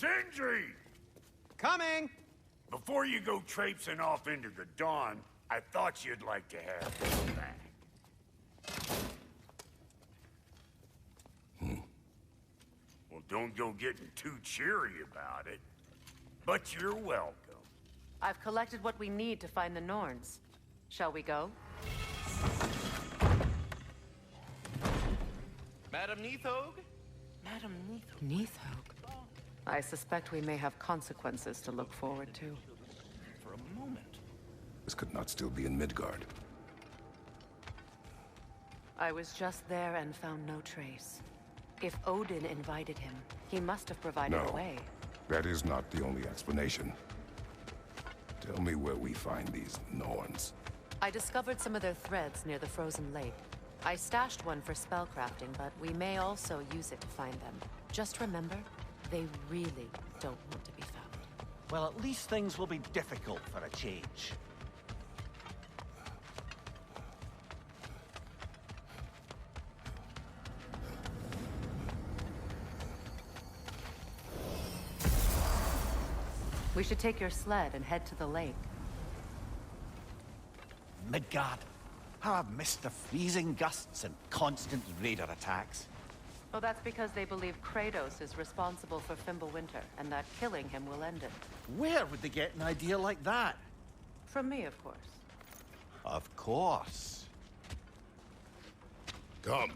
Sindri! Coming! Before you go traipsing off into the dawn, I thought you'd like to have this back. Well, don't go getting too cheery about it. But you're welcome. I've collected what we need to find the Norns. Shall we go? Madam Neathog? Madam Neathog. Neathog? I suspect we may have consequences to look forward to. For a moment. This could not still be in Midgard. I was just there and found no trace. If Odin invited him, he must have provided a way. That is not the only explanation. Tell me where we find these Norns. I discovered some of their threads near the frozen lake. I stashed one for spellcrafting, but we may also use it to find them. Just remember, they really don't want to be found. Well, at least things will be difficult for a change. We should take your sled and head to the lake. Midgard. How I've missed the freezing gusts and constant raider attacks. Well, that's because they believe Kratos is responsible for Fimbulwinter, and that killing him will end it. Where would they get an idea like that? From me, of course. Of course. Come.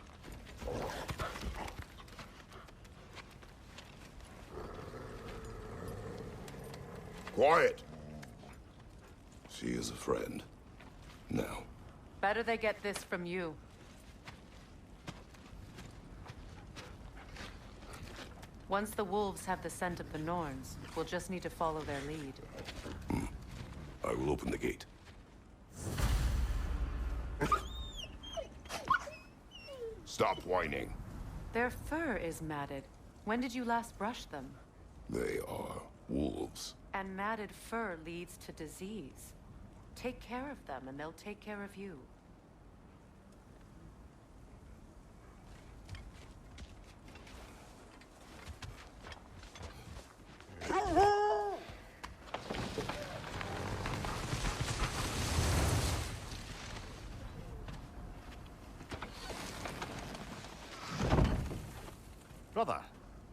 Quiet. She is a friend. Now. Better they get this from you. Once the wolves have the scent of the Norns, we'll just need to follow their lead. I will open the gate. Stop whining. Their fur is matted. When did you last brush them? They are wolves. And matted fur leads to disease. Take care of them, and they'll take care of you. Brother,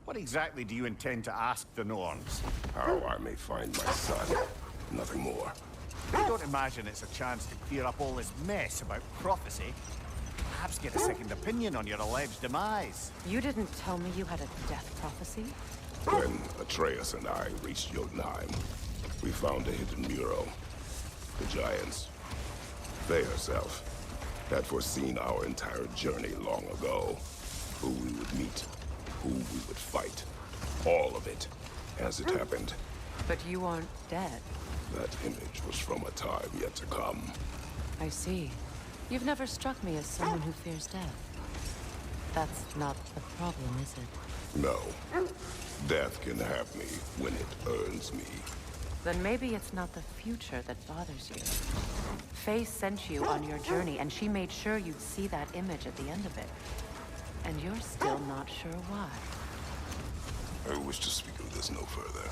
what exactly do you intend to ask the Norns? How I may find my son. Nothing more. I don't imagine it's a chance to clear up all this mess about prophecy. Perhaps get a second opinion on your alleged demise. You didn't tell me you had a death prophecy? When Atreus and I reached Jotunheim, we found a hidden mural. The giants, they herself, had foreseen our entire journey long ago. Who we would meet, who we would fight. All of it, as it happened. But you aren't dead. That image was from a time yet to come. I see. You've never struck me as someone who fears death. That's not the problem, is it? No. Death can have me when it earns me. Then maybe it's not the future that bothers you. Faye sent you on your journey, and she made sure you'd see that image at the end of it. And you're still not sure why. I wish to speak of this no further.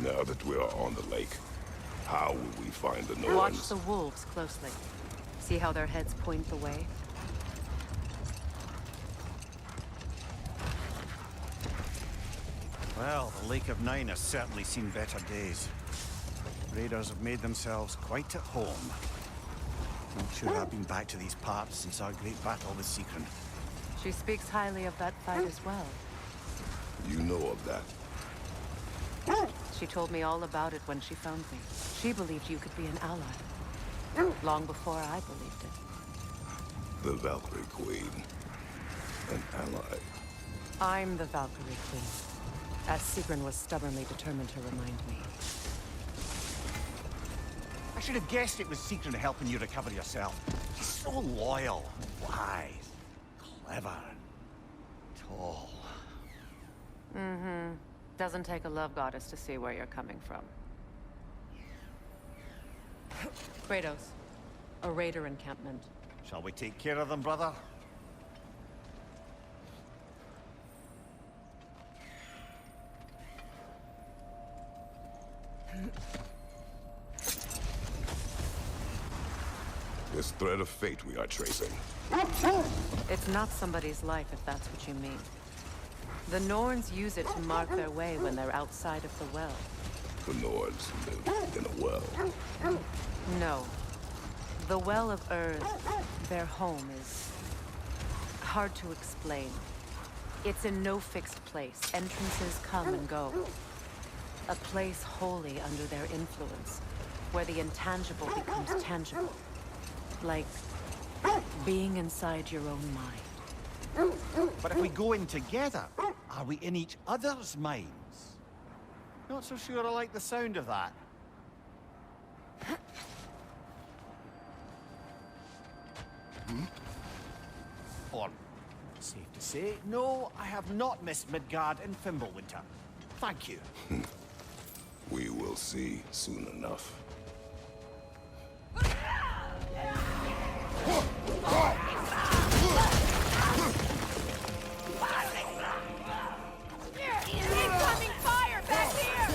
Now that we are on the lake, how will we find the Norns? Watch the wolves closely. See how their heads point the way? Well, the Lake of Nine has certainly seen better days. Raiders have made themselves quite at home. Not sure I've been back to these parts since our great battle with Sigrun. She speaks highly of that fight as well. You know of that? She told me all about it when she found me. She believed you could be an ally. Long before I believed it. The Valkyrie Queen. An ally. I'm the Valkyrie Queen. As Sigrun was stubbornly determined to remind me. I should have guessed it was Sigrun helping you recover yourself. She's so loyal, wise, clever, tall. Doesn't take a love goddess to see where you're coming from. Kratos. A raider encampment. Shall we take care of them, brother? This thread of fate we are tracing. It's not somebody's life, if that's what you mean. The Norns use it to mark their way when they're outside of the well. The Nords live in a well. No. The Well of Earth, their home, is hard to explain. It's in no fixed place. Entrances come and go. A place wholly under their influence, where the intangible becomes tangible. Like being inside your own mind. But if we go in together, are we in each other's minds? Not so sure I like the sound of that. Or, safe to say, no, I have not missed Midgard and Fimbulwinter. Thank you. We will see soon enough. Incoming fire back here!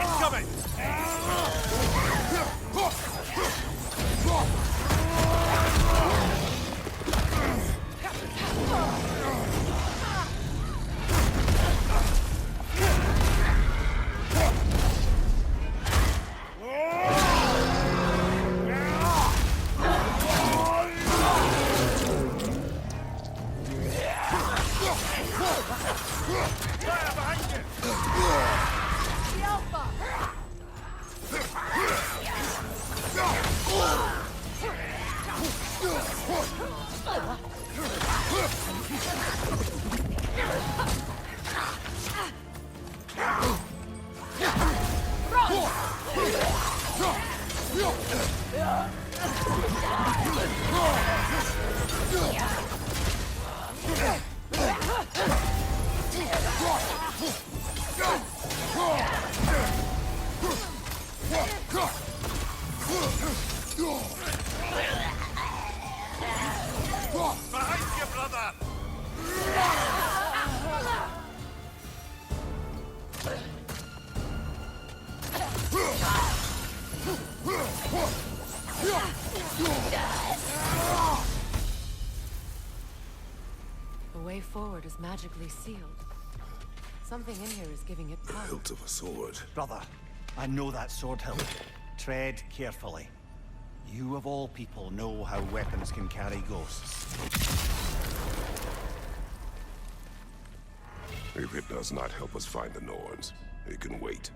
Incoming! The Alpha! Behind you, brother! The way forward is magically sealed. Something in here is giving it power. Hilt of a sword. Brother, I know that sword hilt. Tread carefully. You of all people know how weapons can carry ghosts. If it does not help us find the Norns, it can wait.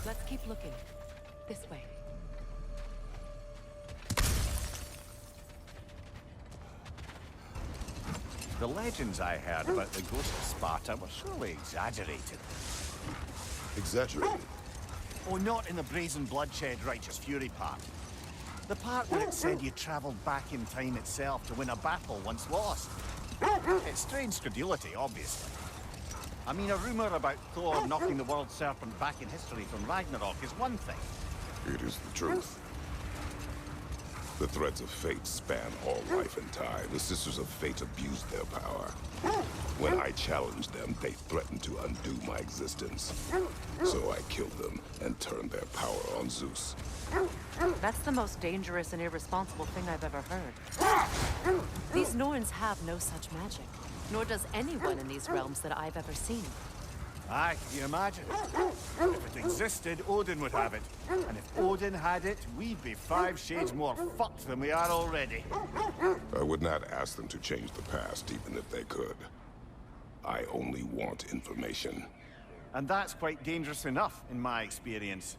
Let's keep looking. This way. The legends I heard about the ghost of Sparta were surely exaggerated. Exaggerated. Oh, not in the brazen bloodshed righteous fury part. The part where it said you traveled back in time itself to win a battle once lost. It's strange credulity, obviously. I mean, a rumor about Thor knocking the world serpent back in history from Ragnarok is one thing. It is the truth. The threads of fate span all life and time. The Sisters of Fate abused their power. When I challenged them, they threatened to undo my existence. So I killed them and turned their power on Zeus. That's the most dangerous and irresponsible thing I've ever heard. These Norns have no such magic, nor does anyone in these realms that I've ever seen. Aye, can you imagine? If it existed, Odin would have it. And if Odin had it, we'd be 5 shades more fucked than we are already. I would not ask them to change the past, even if they could. I only want information. And that's quite dangerous enough, in my experience.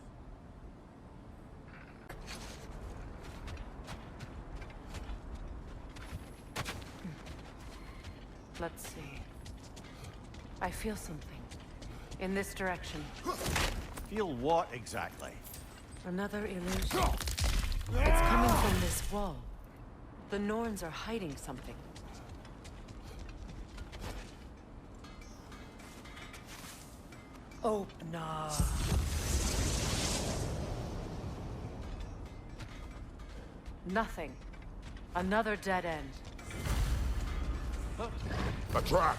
Let's see. I feel something. In this direction. Feel what exactly? Another illusion. It's coming from this wall. The Norns are hiding something. Open up. Nothing. Another dead end. A trap!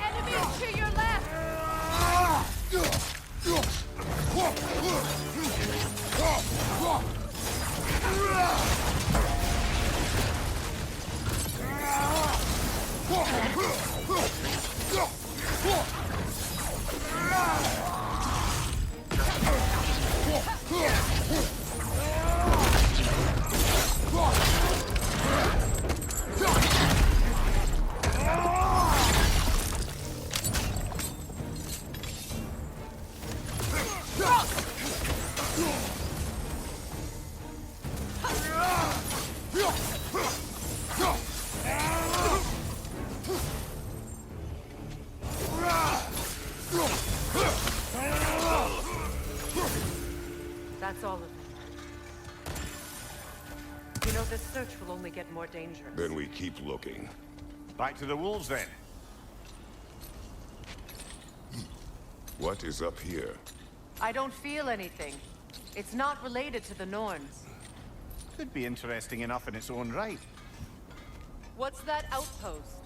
Enemies to your left! That's all of them. You know, this search will only get more dangerous. Then we keep looking. Back to the wolves, then. What is up here? I don't feel anything. It's not related to the Norns. Could be interesting enough in its own right. What's that outpost?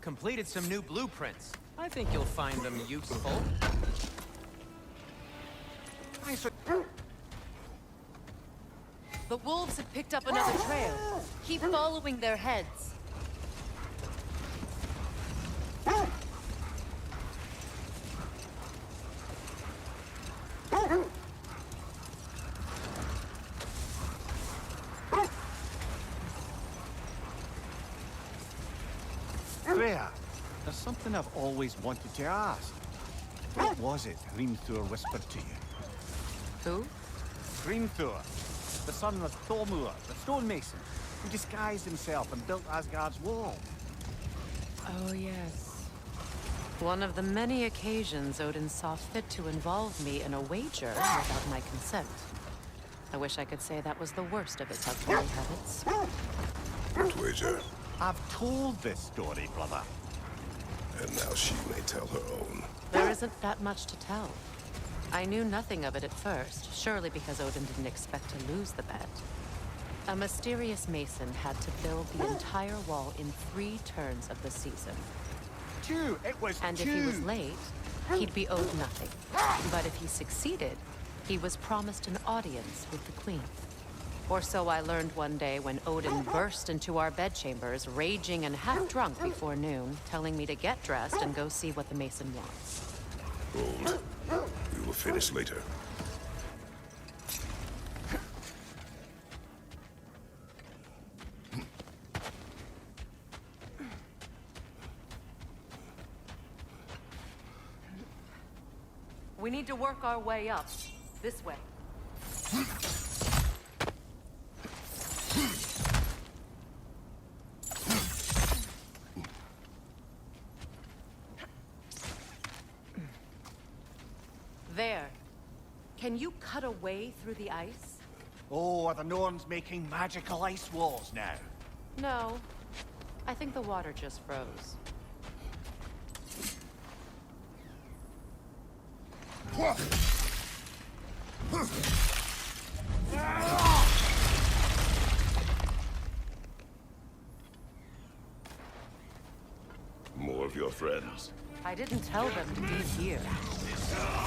Completed some new blueprints. I think you'll find them useful. The wolves have picked up another trail. Keep following their heads. Freya, there's something I've always wanted to ask. What was it Hrimthur whispered to you? Who? Hrimthur, the son of Thormur, the stonemason, who disguised himself and built Asgard's wall. Oh, yes. One of the many occasions Odin saw fit to involve me in a wager without my consent. I wish I could say that was the worst of his husbandly habits. What wager? I've told this story, brother. And now she may tell her own. There isn't that much to tell. I knew nothing of it at first, surely because Odin didn't expect to lose the bet. A mysterious mason had to build the entire wall in 3 turns of the season. It was And if he was late, he'd be owed nothing. But if he succeeded, he was promised an audience with the queen. Or so I learned one day when Odin burst into our bedchambers, raging and half drunk before noon, telling me to get dressed and go see what the mason wants. Hold. We will finish later. We need to work our way up. This way. There. Can you cut a way through the ice? Oh, are the Norns making magical ice walls now? No. I think the water just froze. More of your friends. I didn't tell them to be here. I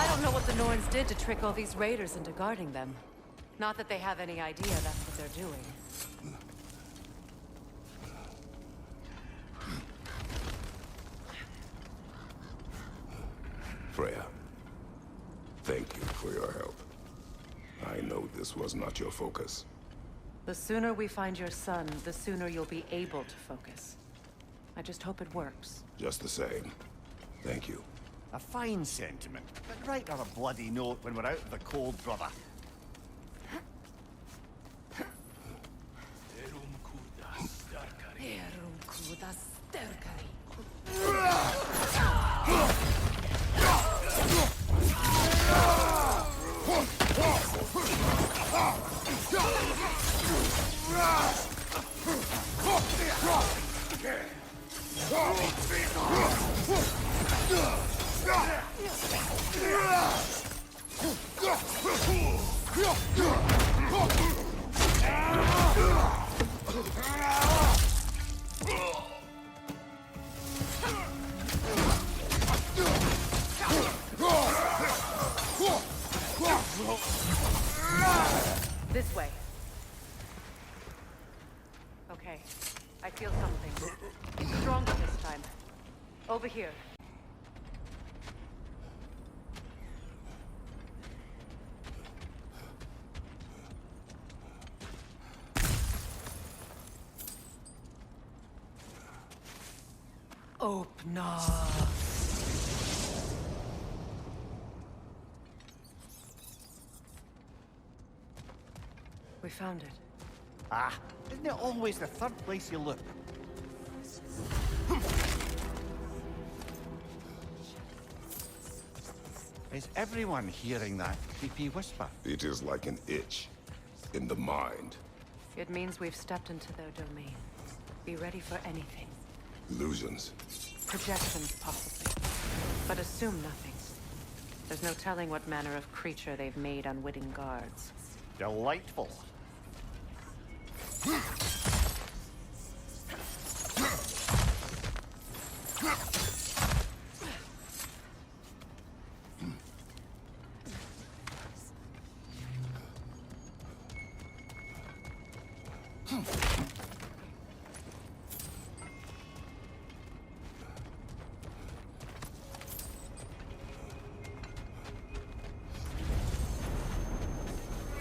don't know what the Norns did to trick all these raiders into guarding them. Not that they have any idea that's what they're doing. Freya, thank you for your help. I know this this was not your focus. The sooner we find your son, the sooner you'll be able to focus. I just hope it works. Just the same. Thank you. A fine sentiment, but write her a bloody note when we're out of the cold, brother. This way. Okay, I feel something. Stronger this time. Over here. Open up. We found it. Ah, isn't it always the third place you look? Is everyone hearing that creepy whisper? It is like an itch in the mind. It means we've stepped into their domain. Be ready for anything. Illusions. Projections, possibly. But assume nothing. There's no telling what manner of creature they've made unwitting guards. Delightful.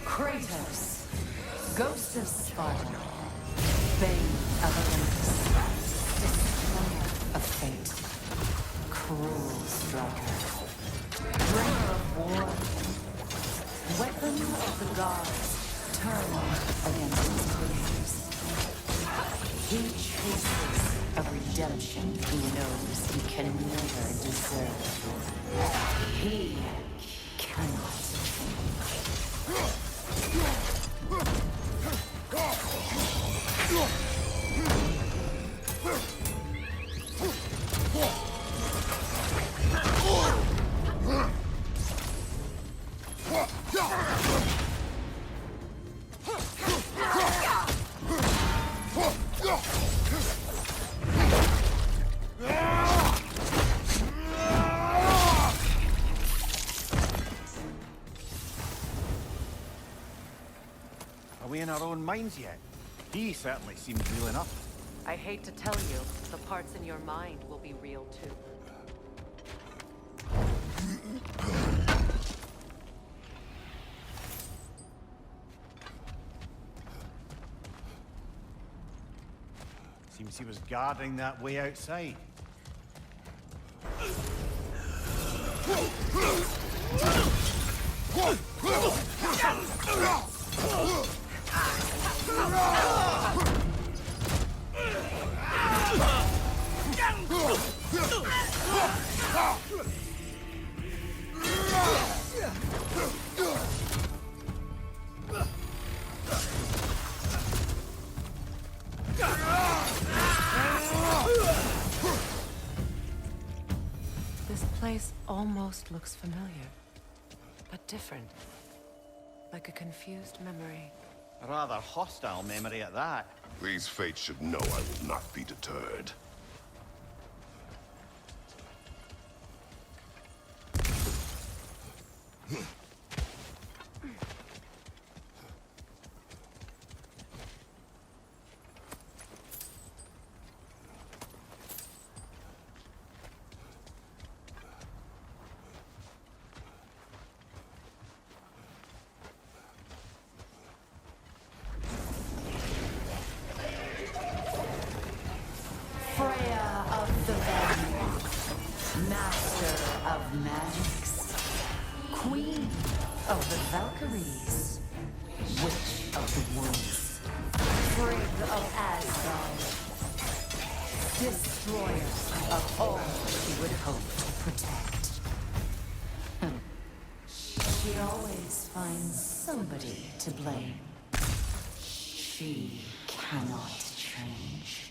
Kratos, Ghost of Sparta, Bane of Olympus, Destroyer of Fate, Cruel Striker, Bringer of War, Weapon of the Gods, turned against its creators. He chases a redemption he knows he can never deserve. He cannot. Are we in our own minds yet? He certainly seems real enough. I hate to tell you, the parts in your mind will be real too. Seems he was guarding that way outside. This place almost looks familiar, but different. Like a confused memory. A rather hostile memory at that. These fates should know I will not be deterred. of the Valkyries, Witch of the Woods, Frigg of Asgard, Destroyer of all she would hope to protect. She always finds somebody to blame. She cannot change.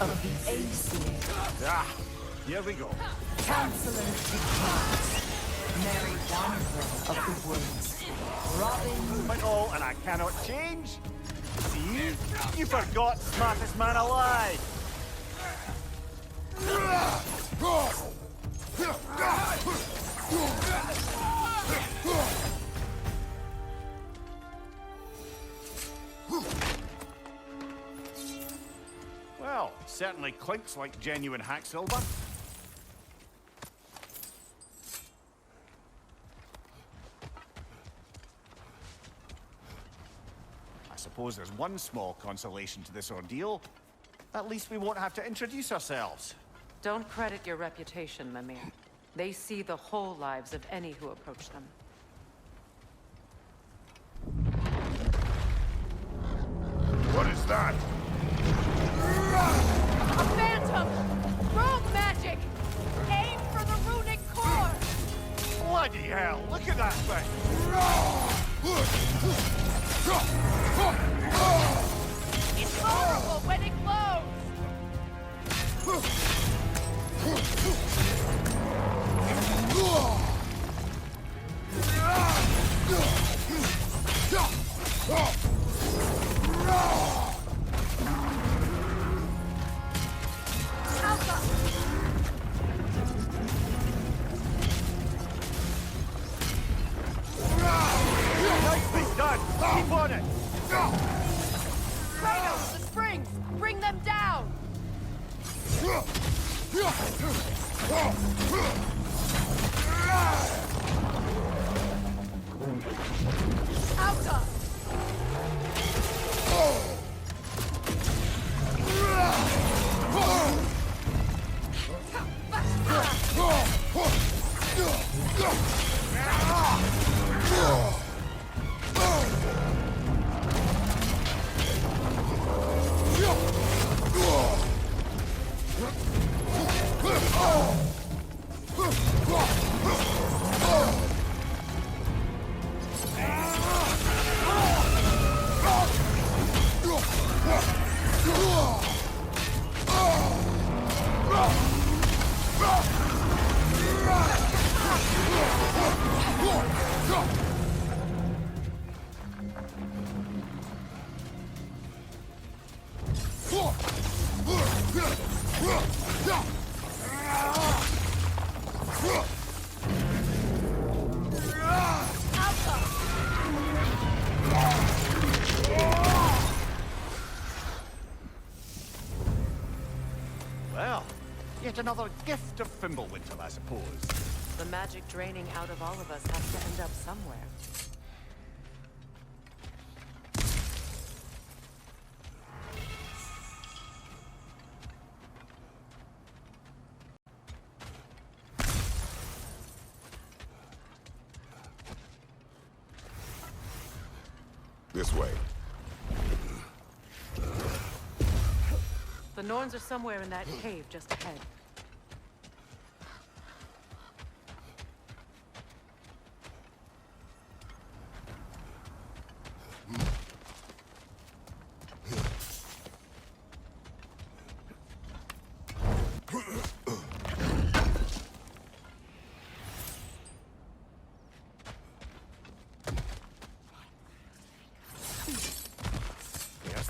Of the Aesir, Ah, here we go. Counselor Declines, Mary Wanderer of the Woods, Robin, But all, and I cannot change? See? You forgot smartest man alive! Well, certainly clinks like genuine hack silver. I suppose there's one small consolation to this ordeal. At least we won't have to introduce ourselves. Don't credit your reputation, Mimir. They see the whole lives of any who approach them. What is that? A phantom! Rogue magic! Aim for the runic core! Bloody hell, look at that thing! It's vulnerable when it glows! Alpha! Nicely done! Keep on it! Kratos, the springs! Bring them down! Alpha! Well, yet another gift of Fimbulwinter, I suppose. The magic draining out of all of us has to end up somewhere. This way. The Norns are somewhere in that cave just ahead.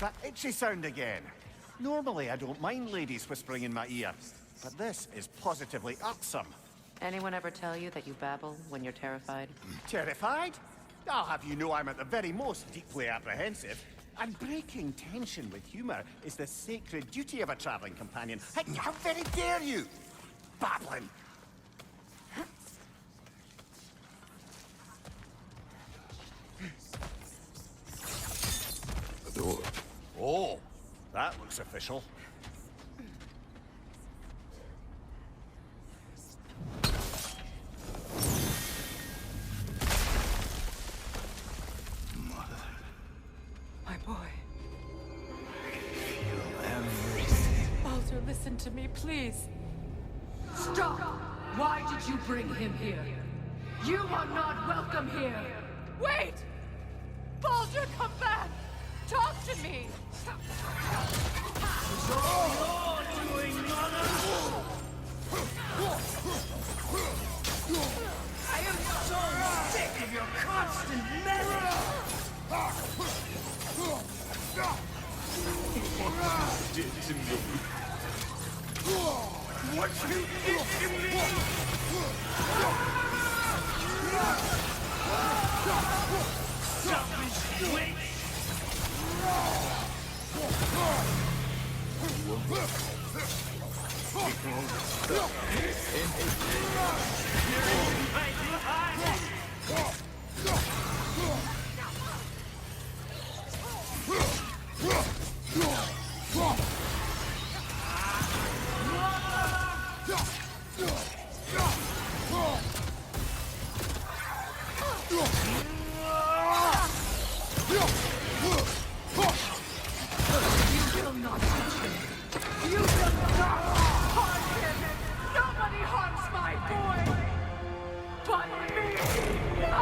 that itchy sound again? Normally I don't mind ladies whispering in my ear, but this is positively irksome. Anyone ever tell you that you babble when you're terrified? Terrified? I'll have you know I'm at the very most deeply apprehensive. And breaking tension with humor is the sacred duty of a traveling companion. Hey, how very dare you! Babbling! The door. Oh, that looks official. My boy. I feel everything. Baldur, listen to me, please. Stop! Why did you bring him here? You are not welcome here! Wait! Baldur, come back! Talk to me! I am so sick of your constant meddling! Did to me. What you did to me! Selfish witch! Nobody harms my boy! But me! No!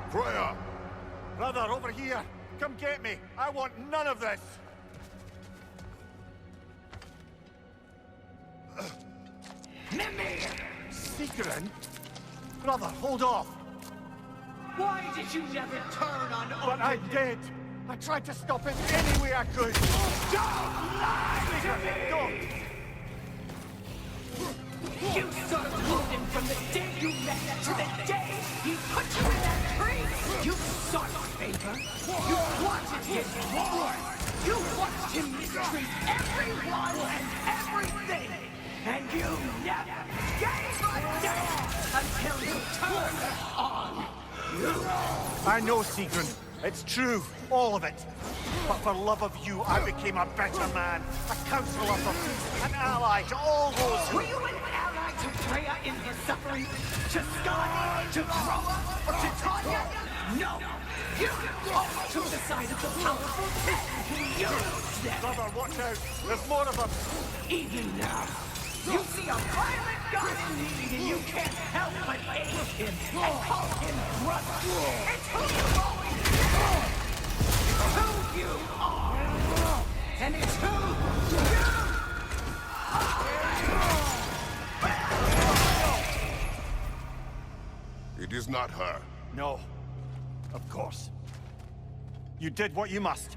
Freya! Brother, over here! Come get me! I want none of this! Secret? Brother, hold off! Why did you never turn on But I did! I tried to stop it any way I could! Don't lie to me! Don't! You served Odin from the day you met to the day he put you in that tree! You sought favor! You wanted his war! You watched him mistreat everyone and everything! And you never gave a damn until you turned on you! I know, Sigrun. It's true, all of it. But for love of you, I became a better man, a counselor for peace, an ally to all those who... Were you an ally to Freya in her suffering? To Skadi? To Groa? Or to Tanya? No! You always took the side of the powerful and used them! Brother, watch out! There's more of them! Even now, you see a violent god in need and you can't help but aid him and call him brother! It's who you've always been! Who you are! And it's who you are! It is not her. No. Of course. You did what you must.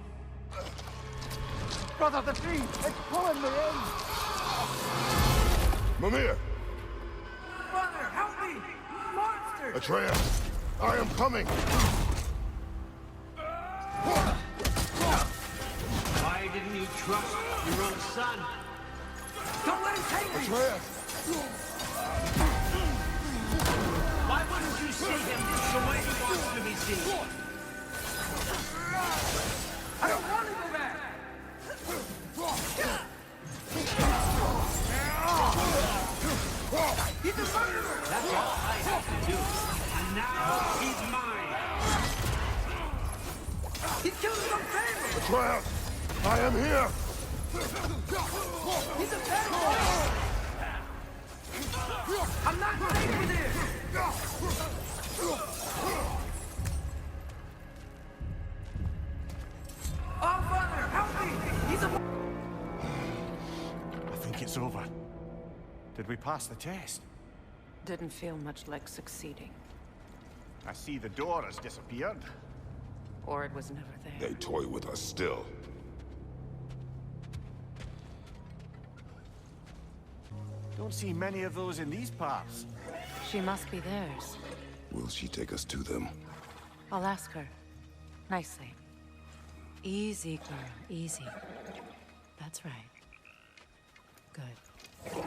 Brother, the tree! It's pulling me in! Mimir! Brother, help me! Monster! Atreus! I am coming! Why didn't you trust your own son? Don't let him take me! Atreus! Why wouldn't you see him the way he wants to be seen? I don't want to go back! He's a murderer! That's all I have to do. And now he's mine. He's killing some family! Atreus! I am here! He's a bad boy! I'm not safe with him! Oh, Father, help me! He's a... I think it's over. Did we pass the test? Didn't feel much like succeeding. I see the door has disappeared. Or it was never there. They toy with us still. Don't see many of those in these parts. She must be theirs. Will she take us to them? I'll ask her. Nicely. Easy, girl. Easy. That's right. Good.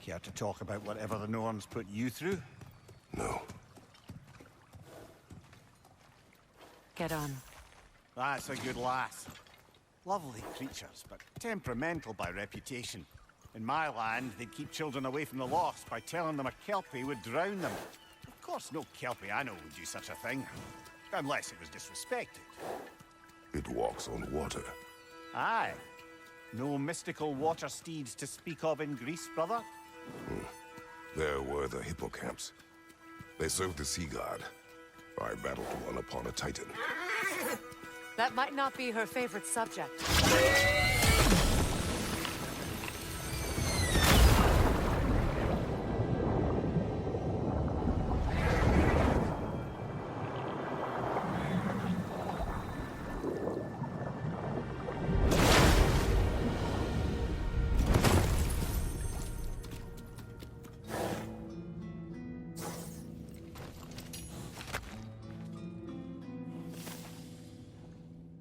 Care to talk about whatever the Norns put you through? No. Get on. That's a good lass. Lovely creatures, but temperamental by reputation. In my land, they'd keep children away from the lost by telling them a Kelpie would drown them. Of course, no Kelpie I know would do such a thing. Unless it was disrespected. It walks on water. Aye. No mystical water steeds to speak of in Greece, brother? There were the hippocamps. They served the sea god. I battled one upon a titan. That might not be her favorite subject.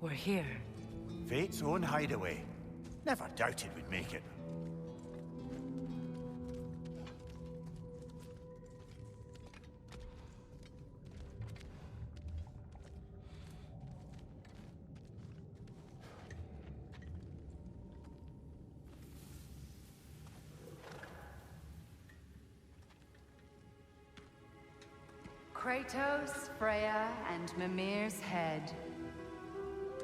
We're here. Fate's own hideaway. Never doubted we'd make it. Kratos, Freya, and Mimir's head.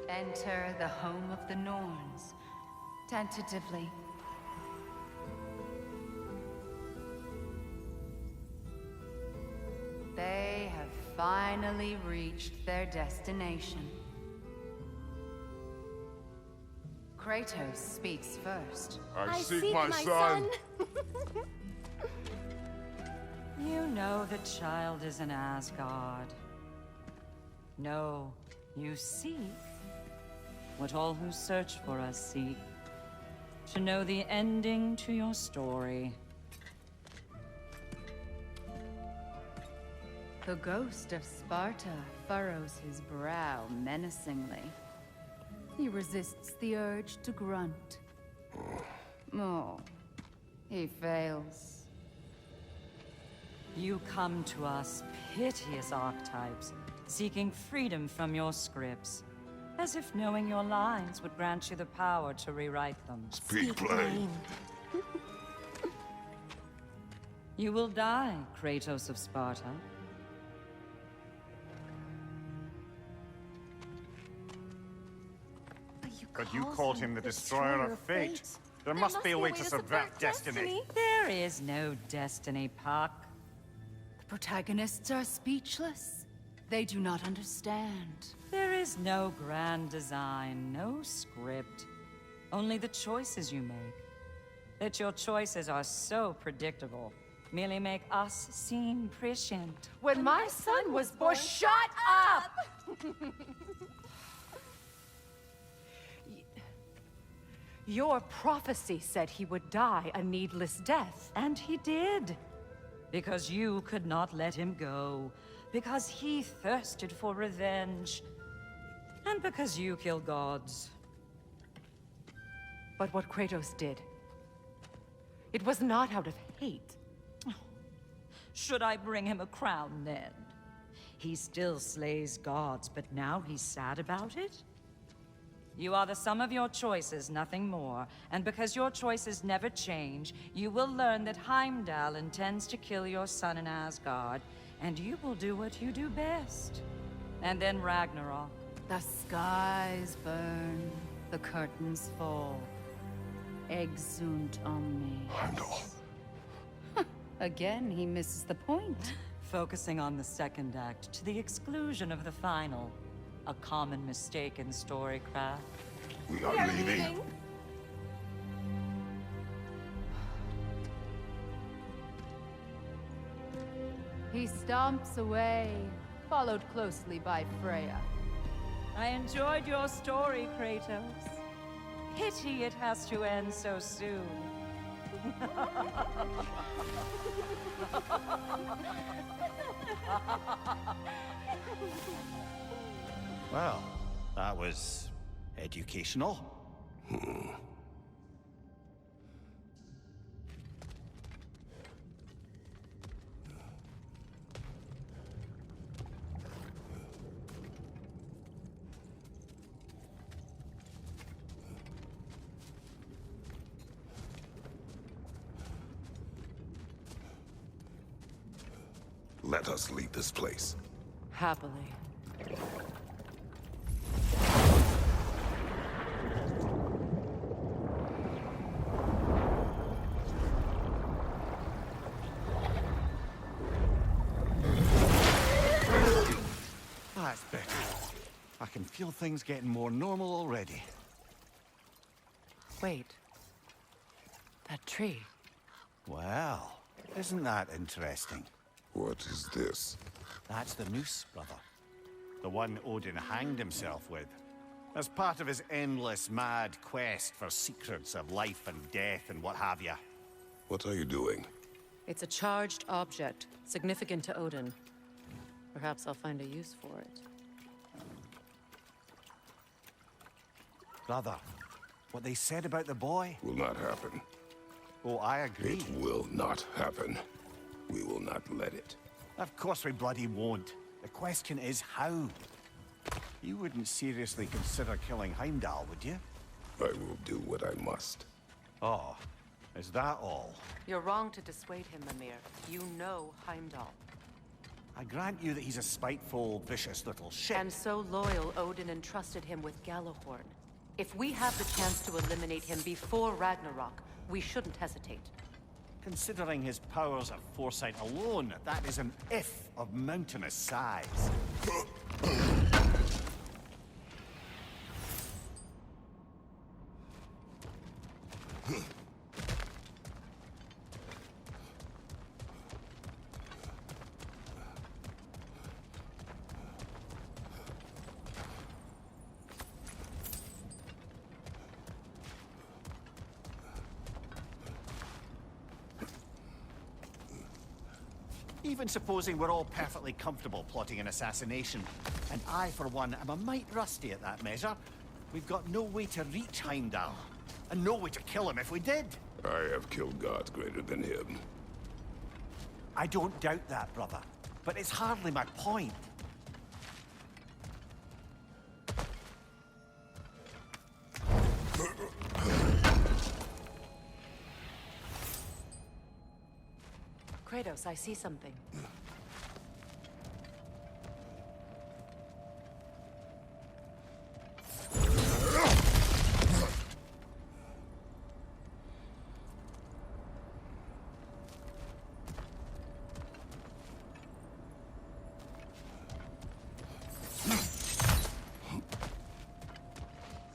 Enter the home of the Norns, tentatively. They have finally reached their destination. Kratos speaks first. I seek my son. You know the child is in Asgard. No, you seek what all who search for us seek. To know the ending to your story. The ghost of Sparta furrows his brow menacingly. He resists the urge to grunt. Oh, he fails. You come to us, piteous archetypes, seeking freedom from your scripts. As if knowing your lines would grant you the power to rewrite them. Speak plain. You will die, Kratos of Sparta. But you called him the destroyer of fate. There must be a way to subvert destiny. There is no destiny, Puck. The protagonists are speechless. They do not understand. There is no grand design, no script. Only the choices you make. That your choices are so predictable, merely make us seem prescient. When my son was born, shut up! Your prophecy said he would die a needless death. And he did. Because you could not let him go. Because he thirsted for revenge. And because you kill gods. But what Kratos did, it was not out of hate. Should I bring him a crown then? He still slays gods, but now he's sad about it? You are the sum of your choices, nothing more. And because your choices never change, you will learn that Heimdall intends to kill your son in Asgard, and you will do what you do best. And then Ragnarok. The skies burn, the curtains fall. Exunt omnes. Heimdall. Again, he misses the point. Focusing on the second act to the exclusion of the final. A common mistake in storycraft. We are leaving. He stomps away, followed closely by Freya. I enjoyed your story, Kratos. Pity it has to end so soon. Well, that was educational. Let us leave this place. Happily. That's better. I can feel things getting more normal already. Wait. That tree. Well, isn't that interesting? What is this? That's the noose, brother. The one Odin hanged himself with. As part of his endless, mad quest for secrets of life and death and what have you. What are you doing? It's a charged object, significant to Odin. Perhaps I'll find a use for it. Brother, what they said about the boy? Will not happen. Oh, I agree. It will not happen. We will not let it. Of course we bloody won't. The question is how? You wouldn't seriously consider killing Heimdall, would you? I will do what I must. Oh, is that all? You're wrong to dissuade him, Mimir. You know Heimdall. I grant you that he's a spiteful, vicious little shit. And so loyal, Odin entrusted him with Galahorn. If we have the chance to eliminate him before Ragnarok, we shouldn't hesitate. Considering his powers of foresight alone, that is an if of mountainous size. Even supposing we're all perfectly comfortable plotting an assassination, and I, for one, am a mite rusty at that measure, we've got no way to reach Heimdall, and no way to kill him if we did. I have killed gods greater than him. I don't doubt that, brother, but it's hardly my point. Kratos, I see something.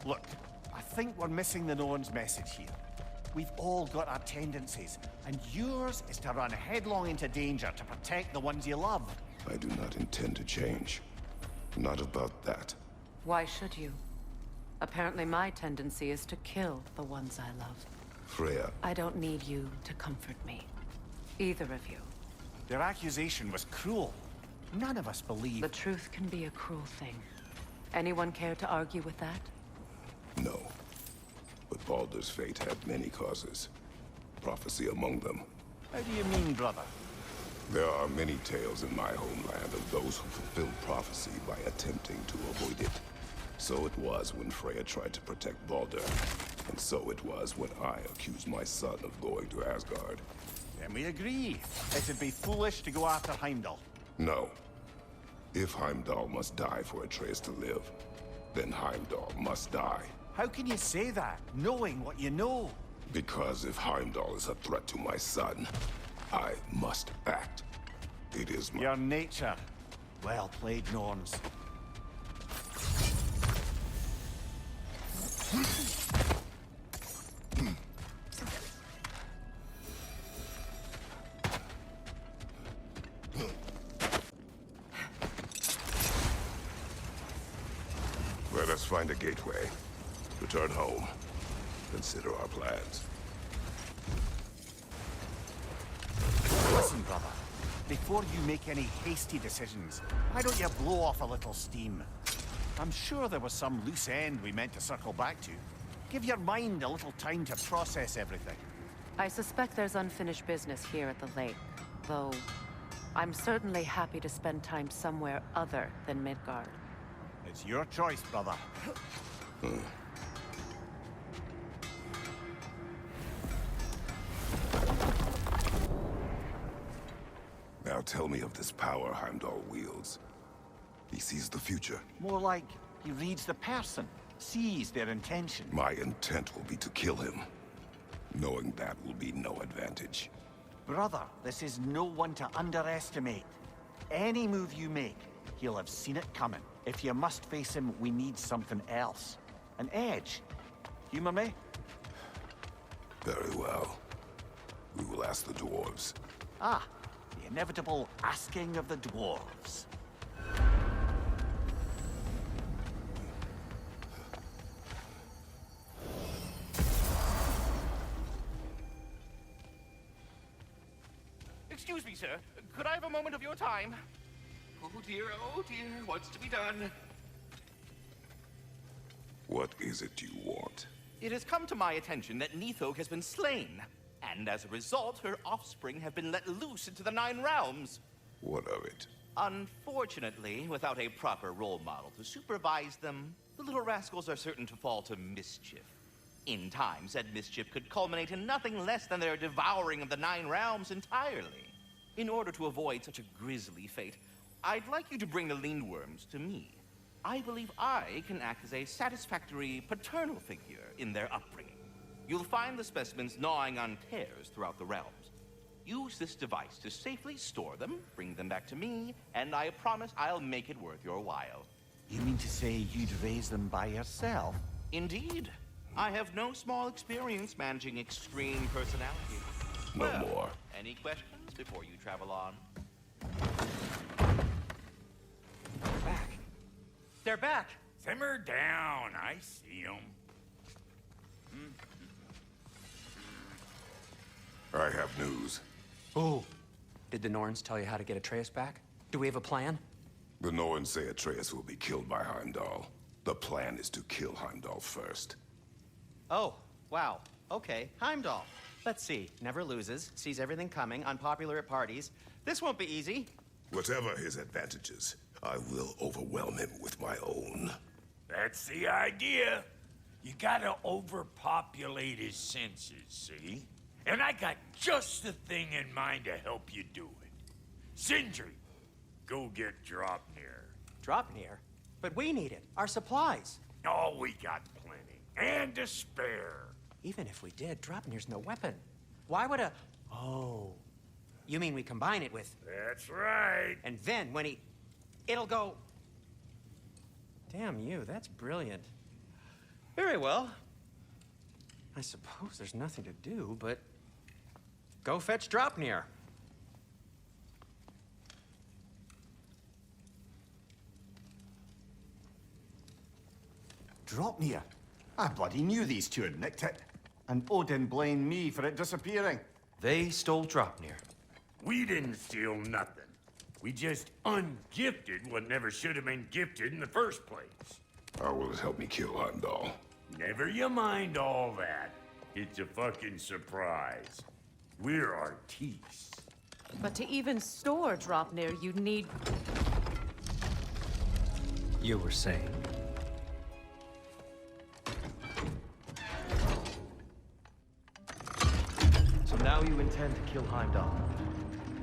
Look, I think we're missing the Norn's message here. We've all got our tendencies, and yours is to run headlong into danger to protect the ones you love. I do not intend to change. Not about that. Why should you? Apparently my tendency is to kill the ones I love. Freya, I don't need you to comfort me. Either of you. Their accusation was cruel. None of us believe. The truth can be a cruel thing. Anyone care to argue with that? no. But Baldur's fate had many causes. Prophecy among them. How do you mean, brother? There are many tales in my homeland of those who fulfilled prophecy by attempting to avoid it. So it was when Freya tried to protect Baldur. And so it was when I accused my son of going to Asgard. Then we agree. It'd be foolish to go after Heimdall. No. If Heimdall must die for Atreus to live, then Heimdall must die. How can you say that, knowing what you know? Because if Heimdall is a threat to my son, I must act. It is my... Your nature. Well played, Norns. find a gateway. Return home. Consider our plans. Listen, brother. Before you make any hasty decisions, why don't you blow off a little steam? I'm sure there was some loose end we meant to circle back to. Give your mind a little time to process everything. I suspect there's unfinished business here at the lake, though I'm certainly happy to spend time somewhere other than Midgard. It's your choice, brother. Now tell me of this power Heimdall wields. He sees the future. More like he reads the person, sees their intention. My intent will be to kill him. Knowing that will be no advantage. Brother, this is no one to underestimate. Any move you make, he'll have seen it coming. If you must face him, we need something else. An edge. Humor me? Very well. We will ask the dwarves. Ah, the inevitable asking of the dwarves. Excuse me, sir. Could I have a moment of your time? Oh dear, what's to be done? What is it you want? It has come to my attention that Nithog has been slain, and as a result, her offspring have been let loose into the Nine Realms. What of it? Unfortunately, without a proper role model to supervise them, the little rascals are certain to fall to mischief. In time, said mischief could culminate in nothing less than their devouring of the Nine Realms entirely. In order to avoid such a grisly fate, I'd like you to bring the Lindworms to me. I believe I can act as a satisfactory paternal figure in their upbringing. You'll find the specimens gnawing on tears throughout the realms. Use this device to safely store them, bring them back to me, and I promise I'll make it worth your while. You mean to say you'd raise them by yourself? Indeed. I have no small experience managing extreme personalities. No more. Any questions before you travel on? Back. They're back. Simmer down. I see them. I have news. Oh. Did the Norns tell you how to get Atreus back? Do we have a plan? The Norns say Atreus will be killed by Heimdall. The plan is to kill Heimdall first. Oh, wow. Okay, Heimdall. Let's see. Never loses, sees everything coming, unpopular at parties. This won't be easy. Whatever his advantages, I will overwhelm him with my own. That's the idea. You gotta overpopulate his senses, see? And I got just the thing in mind to help you do it. Sindri, go get Draupnir. Draupnir? But we need it. Our supplies. Oh, we got plenty. And to spare. Even if we did, Draupnir's no weapon. Why would a... Oh. You mean we combine it with... That's right. And then when he... It'll go... Damn you, that's brilliant. Very well. I suppose there's nothing to do, but... Go fetch Draupnir. Draupnir? I bloody knew these two had nicked it. And Odin blamed me for it disappearing. They stole Draupnir. We didn't steal nothing. We just ungifted what never should have been gifted in the first place. How will it help me kill Heimdall? Never you mind all that. It's a fucking surprise. We're artistes. But to even store Draupnir, you'd need... You were saying? So now you intend to kill Heimdall.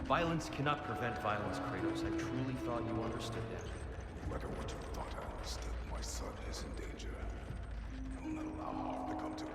Violence cannot prevent violence, Kratos. I truly thought you understood that. No matter what you thought I understood, my son is in danger. I will not allow harm to come to him.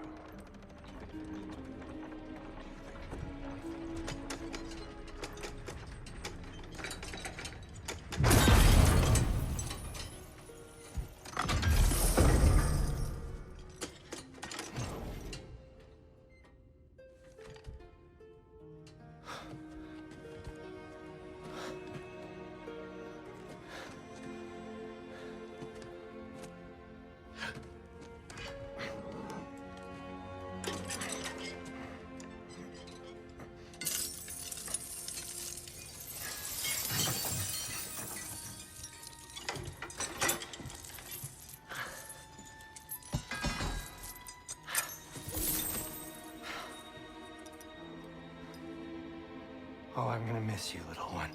Oh, I'm gonna miss you, little one.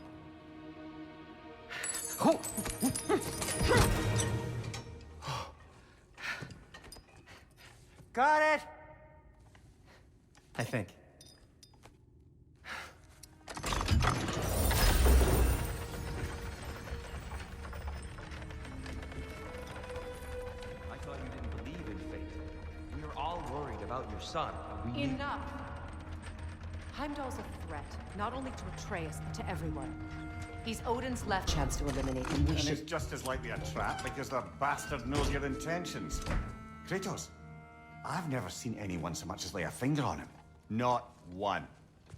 Got it! I think. I thought you didn't believe in fate. We were all worried about your son. We knew- Enough! Heimdall's a threat, not only to Atreus, but to everyone. He's Odin's left chance to eliminate him. We And should... it's just as likely a trap because the bastard knows your intentions. Kratos, I've never seen anyone so much as lay a finger on him. Not one.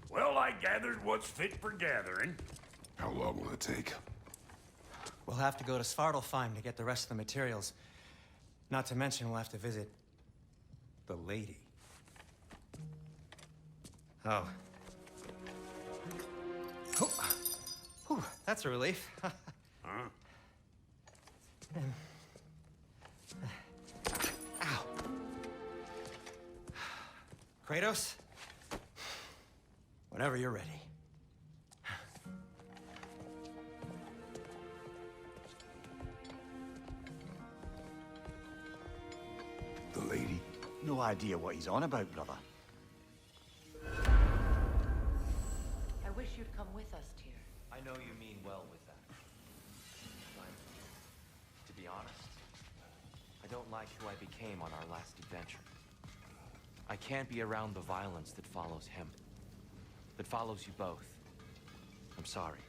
Well, I gathered what's fit for gathering. How long will it take? We'll have to go to Svartalfheim to get the rest of the materials. Not to mention we'll have to visit the lady. Oh. Oh. Whew, that's a relief. Huh? Ow. Kratos? Whenever you're ready. The lady? No idea what he's on about, brother. I wish you'd come with us, Tyr. I know you mean well with that. But, to be honest, I don't like who I became on our last adventure. I can't be around the violence that follows him. That follows you both. I'm sorry.